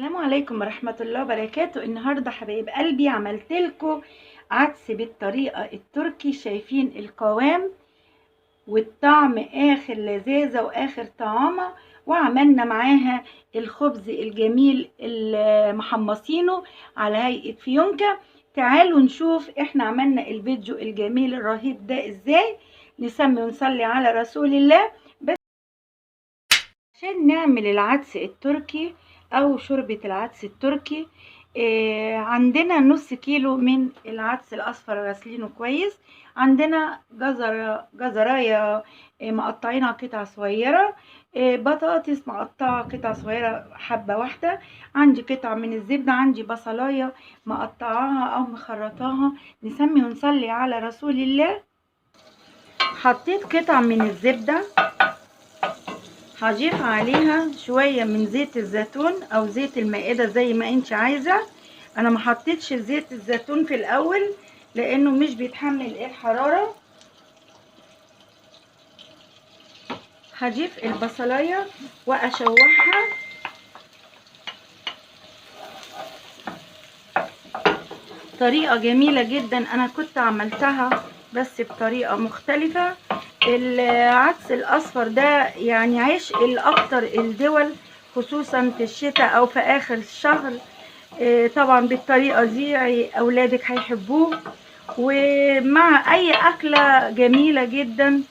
السلام عليكم ورحمة الله وبركاته. النهاردة حبايب قلبي عملت لكم عدس بالطريقة التركي. شايفين القوام والطعم اخر لذاذة واخر طعامة. وعملنا معاها الخبز الجميل اللي محمصينه على هيئة فيونكة. تعالوا نشوف احنا عملنا الفيديو الجميل الرهيب ده ازاي. نسمي ونصلي على رسول الله. عشان نعمل العدس التركي او شوربة العدس التركي، عندنا نص كيلو من العدس الاصفر غاسلينه كويس. عندنا جزرايه مقطعينها قطع صغيره، بطاطس مقطعه قطع صغيره حبه واحده. عندي قطع من الزبده، عندي بصلايه مقطعاها او مخرطاها. نسمي ونصلي على رسول الله. حطيت قطع من الزبده، هضيف عليها شوية من زيت الزيتون او زيت المائدة زي ما انت عايزة. انا ما حطيتش زيت الزيتون في الاول لانه مش بيتحمل الحرارة. هضيف البصلاية واشوحها. طريقة جميلة جدا، انا كنت عملتها بس بطريقة مختلفة. العدس الاصفر ده يعني عشق لاكتر الدول، خصوصا في الشتاء او في اخر الشهر. طبعا بالطريقة دي اولادك هيحبوه، ومع اي اكلة جميلة جدا.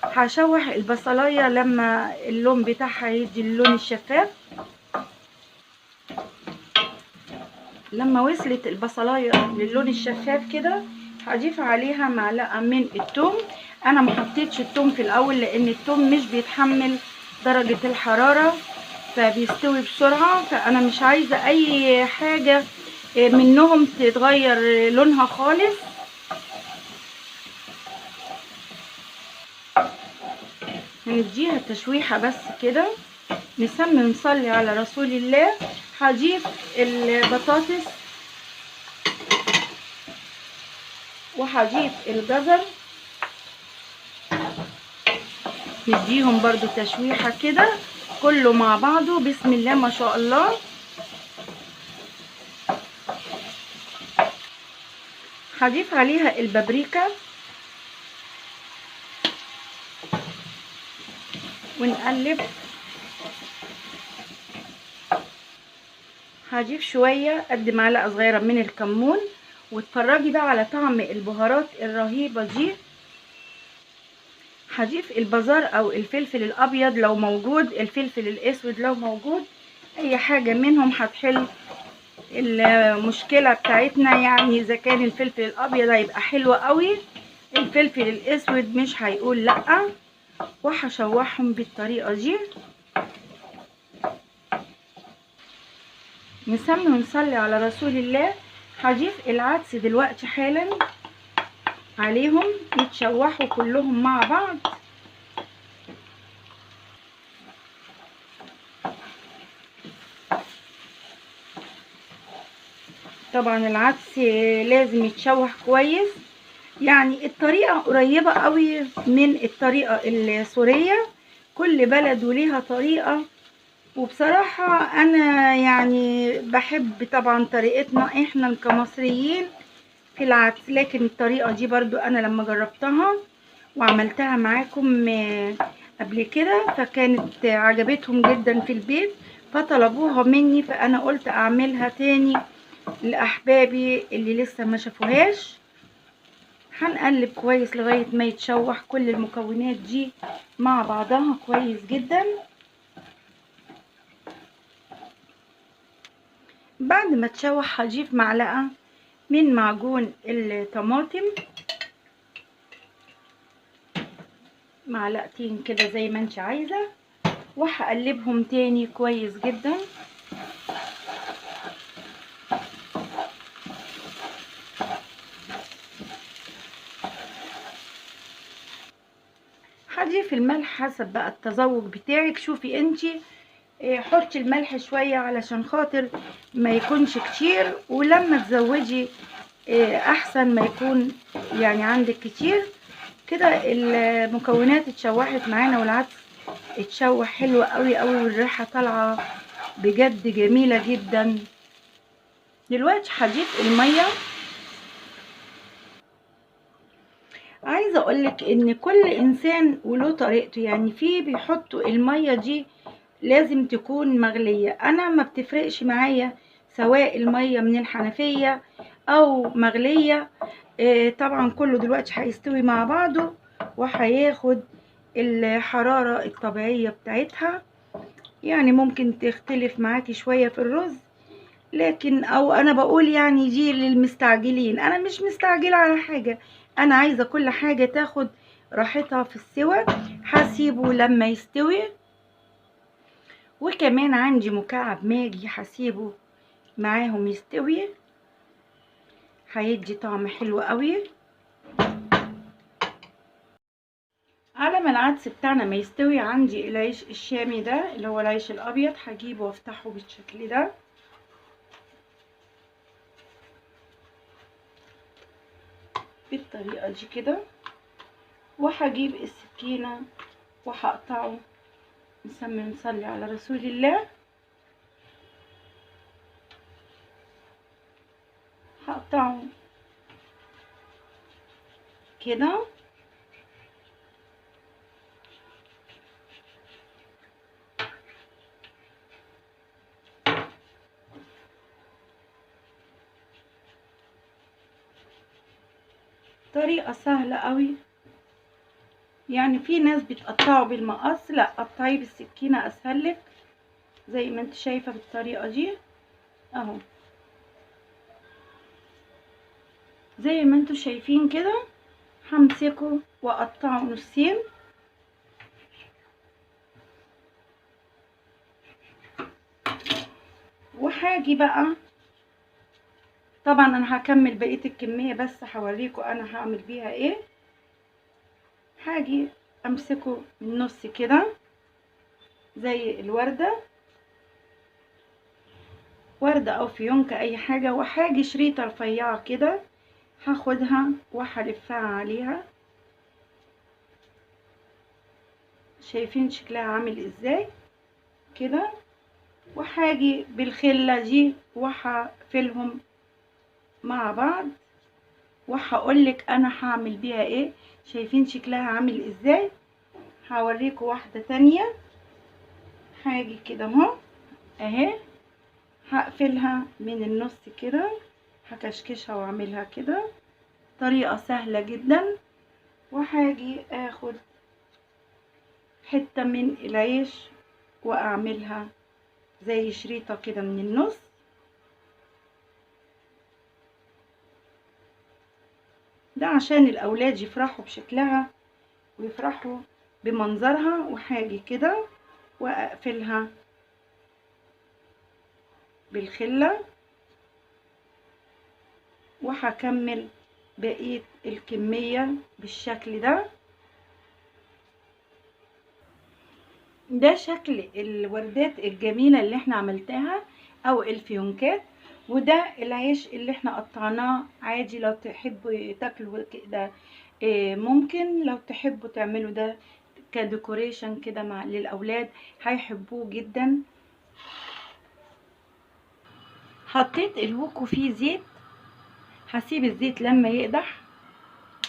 هشوح البصلاية لما اللون بتاعها يدي اللون الشفاف. لما وصلت البصلايه للون الشفاف كده، هضيف عليها معلقه من الثوم. انا ما حطيتش الثوم في الاول لان الثوم مش بيتحمل درجه الحراره فبيستوي بسرعه، فانا مش عايزه اي حاجه منهم تتغير لونها خالص. هنديها تشويحه بس كده. نسمي ونصلي على رسول الله. هضيف البطاطس وهضيف الجزر، نديهم برضو تشويحة كده كله مع بعضه. بسم الله ما شاء الله. هضيف عليها البابريكا ونقلب. هضيف شوية قد معلقة صغيرة من الكمون، واتفرجي بقى على طعم البهارات الرهيبة دي. هضيف البزار او الفلفل الابيض لو موجود، الفلفل الاسود لو موجود، اي حاجة منهم هتحل المشكلة بتاعتنا. يعني اذا كان الفلفل الابيض هيبقى حلو قوي، الفلفل الاسود مش هيقول لا. وهشوحهم بالطريقة دي. نسمي ونصلي على رسول الله. هضيف العدس دلوقتي حالا عليهم يتشوحوا كلهم مع بعض. طبعا العدس لازم يتشوح كويس. يعني الطريقة قريبة قوي من الطريقة السورية، كل بلد وليها طريقة. وبصراحة انا يعني بحب طبعا طريقتنا احنا كمصريين في العدس، لكن الطريقة دي برضو انا لما جربتها وعملتها معاكم قبل كده فكانت عجبتهم جدا في البيت، فطلبوها مني، فانا قلت اعملها تاني لاحبابي اللي لسه ما شافوهاش. هنقلب كويس لغاية ما يتشوح كل المكونات دي مع بعضها كويس جدا. بعد ما تشوح هضيف معلقة من معجون الطماطم، معلقتين كده زي ما انت عايزة، وهقلبهم تاني كويس جدا. هضيف الملح حسب بقى التذوق بتاعك. شوفي انتي حطي الملح شوية علشان خاطر ما يكونش كتير، ولما تزودي احسن ما يكون يعني عندك كتير. كده المكونات اتشوحت معانا والعدس اتشوح حلو قوي قوي والريحة طالعة بجد جميلة جدا. دلوقتي هضيف المية. عايزة اقولك ان كل انسان وله طريقته، يعني في بيحطوا المية دي لازم تكون مغلية، انا ما بتفرقش معايا سواء المية من الحنفية او مغلية. طبعا كله دلوقتي هيستوي مع بعضه وهياخد الحرارة الطبيعية بتاعتها. يعني ممكن تختلف معاكي شوية في الرز، لكن او انا بقول يعني دي للمستعجلين، انا مش مستعجلة على حاجة، انا عايزة كل حاجة تاخد راحتها في السوى. هسيبه لما يستوي. وكمان عندي مكعب ماجي هسيبه معاهم يستوي، هيدي طعم حلو قوي. على ما العدس بتاعنا ما يستوي، عندي العيش الشامي ده اللي هو العيش الابيض، هجيبه وافتحه بالشكل ده. بالطريقة دي كده، وهجيب السكينة وهقطعه. نصلي على رسول الله. هقطعه كده. طريقة سهلة قوي، يعني في ناس بتقطعه بالمقص، لا قطعيه بالسكينة اسهلك. زي ما انت شايفة بالطريقة دي اهو، زي ما انتوا شايفين كده. همسكه واقطعه نصين. وهاجي بقى، طبعا انا هكمل بقية الكمية بس هوريكم انا هعمل بيها ايه. هاجي امسكه من النص كده زي الوردة، وردة او فيونكة اي حاجة، وهاجي شريطة رفيعة كده هاخدها وهلفها عليها. شايفين شكلها عامل ازاي كده. وهاجي بالخلة دي وهقفلهم مع بعض، وهقولك انا هعمل بيها ايه. شايفين شكلها عامل ازاي. هوريكم واحدة تانية. هاجي كده اهو، اهي هقفلها من النص كده، هكشكشها واعملها كده. طريقة سهلة جدا. وهاجي اخد حتة من العيش واعملها زي شريطة كده من النص. ده عشان الاولاد يفرحوا بشكلها ويفرحوا بمنظرها. وهاجي كده واقفلها بالخلة، وهكمل بقية الكمية بالشكل ده. ده شكل الوردات الجميلة اللي احنا عملتها او الفيونكات. وده العيش اللي احنا قطعناه عادي، لو تحبوا تاكلوا كده ممكن، لو تحبوا تعملوا ده كديكوريشن كده مع للاولاد هيحبوه جدا. حطيت الهوكو فيه زيت، هسيب الزيت لما يقدح.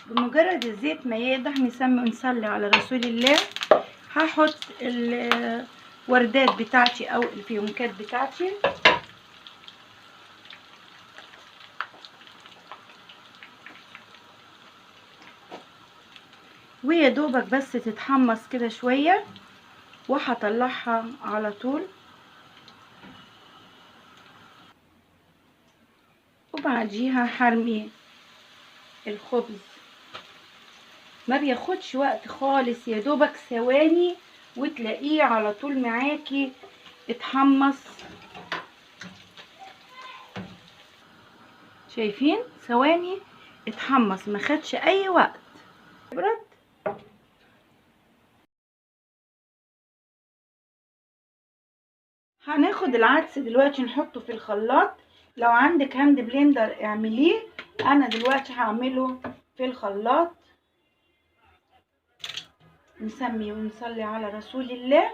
بمجرد الزيت ما يقدح نصلي على رسول الله. هحط الوردات بتاعتي او الفيونكات بتاعتي. ويا دوبك بس تتحمص كده شوية وهطلعها على طول. وبعديها هرمي الخبز. ما بياخدش وقت خالص، يا دوبك ثواني وتلاقيه على طول معاكي اتحمص. شايفين ثواني اتحمص، ما خدش اي وقت. برد. هناخد العدس دلوقتي نحطه في الخلاط. لو عندك هاند بلندر اعمليه، انا دلوقتي هعمله في الخلاط. نسمي ونصلي على رسول الله.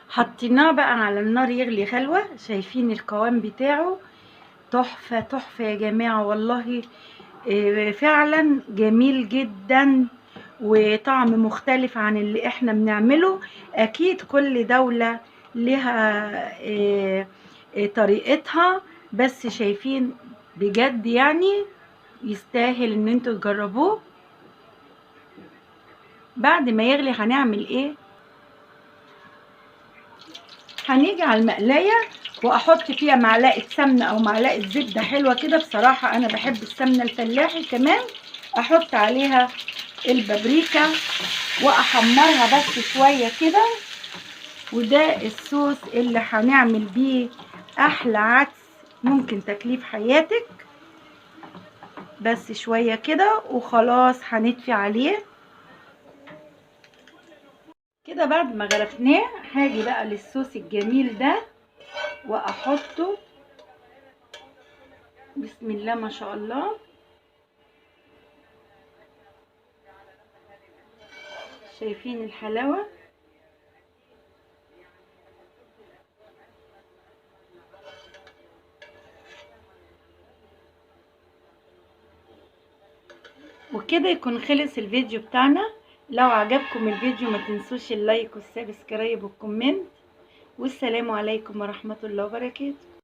حطيناه بقى على النار يغلي غلوة. شايفين القوام بتاعه تحفة تحفة يا جماعة والله. فعلا جميل جدا وطعم مختلف عن اللي احنا بنعمله. اكيد كل دولة لها طريقتها، بس شايفين بجد يعني يستاهل ان انتوا تجربوه. بعد ما يغلي هنعمل ايه؟ هنيجي على المقلاية واحط فيها معلقة سمنة او معلقة زبدة حلوة كده. بصراحة انا بحب السمنة الفلاحي. كمان احط عليها البابريكا واحمرها بس شوية كده. وده الصوص اللي هنعمل بيه احلى عدس ممكن تاكليه في حياتك. بس شوية كده وخلاص هنطفي عليه كده. بعد ما غرفناه هاجي بقى للصوص الجميل ده واحطه. بسم الله ما شاء الله. شايفين الحلاوة؟ وكده يكون خلص الفيديو بتاعنا. لو عجبكم الفيديو ما تنسوش اللايك والسبسكرايب والكومنت. والسلام عليكم ورحمة الله وبركاته.